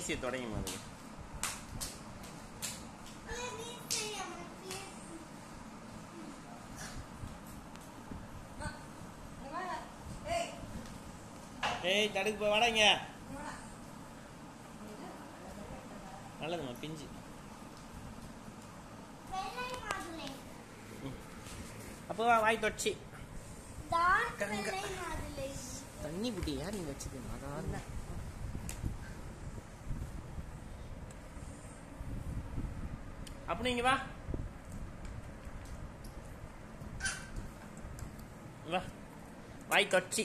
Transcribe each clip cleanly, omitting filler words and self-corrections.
மீசியை தொடங்கி மாதிரி ஏய் தடுக்கு போய் வாடாங்க நல்லதுமா பிஞ்சு அப்போ வாய் தொச்சி தண்ணி குட்டி யார் நீங்க வச்சுக்கணும் அப்ப நீங்க வா வா வாய் தொச்சி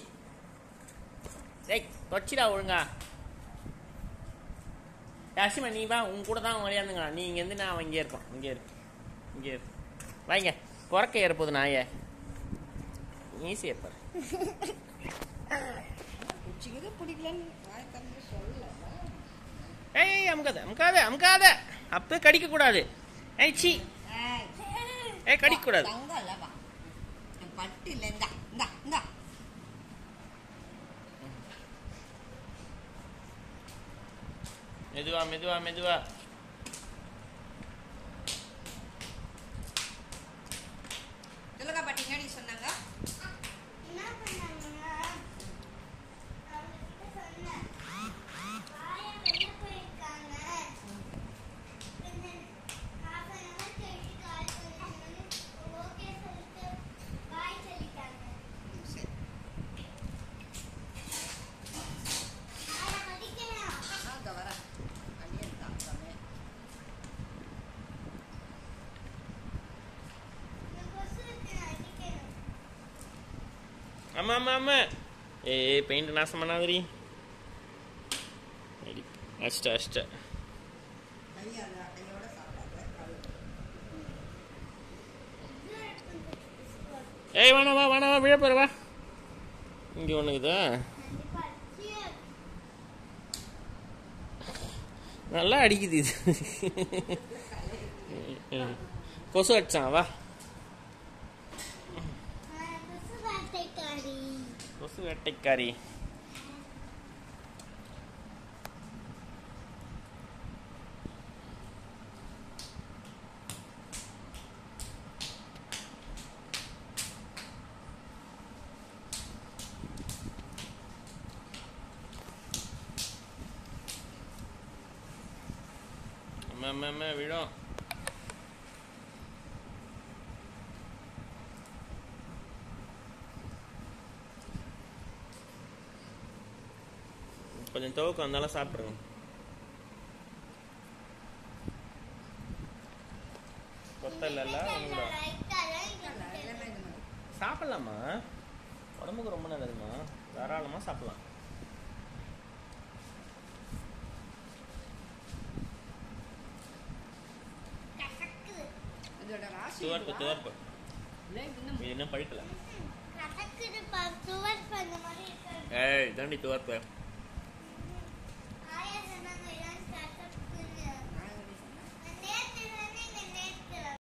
ஏய் தொச்சிடா ஒழுங்கா யாசிமா நீ வா உன் கூட தான் விளையாடுங்களா நீ இங்க இருந்து நான் இங்கே இருக்கோம் இங்கே இரு வாங்க குறக்க ஏறப்போது நாயே ஈஸியா இருப்பாரு ஏய் அமுக்காத அப்ப கடிக்க கூடாது ஏய் சீ ஏய் கடிக்க கூடாது மெதுவா சொல்லுங்க பாட்டி என்னடி சொன்னாங்க ஆமா ஏய் பெயிண்ட் நாசம் பண்ணாதீ அஷ்ட ஏய் வேணா விழப்போற வா இங்க ஒண்ணுக்குதா நல்லா அடிக்குது இது கொசு அடிச்சான் வா கொசு வேட்டைக்காரி விடும் கொஞ்சம் துவக்கம் வந்தாலும் சாப்பிடுங்க கொத்தல்ல சாப்பிடலாமா உடம்புக்கு ரொம்ப நல்லதுமா தாராளமா சாப்பிடலாம் துவர்ப்பு என்ன பழுக்கல ஏய் தாண்டி துவர்ப்பு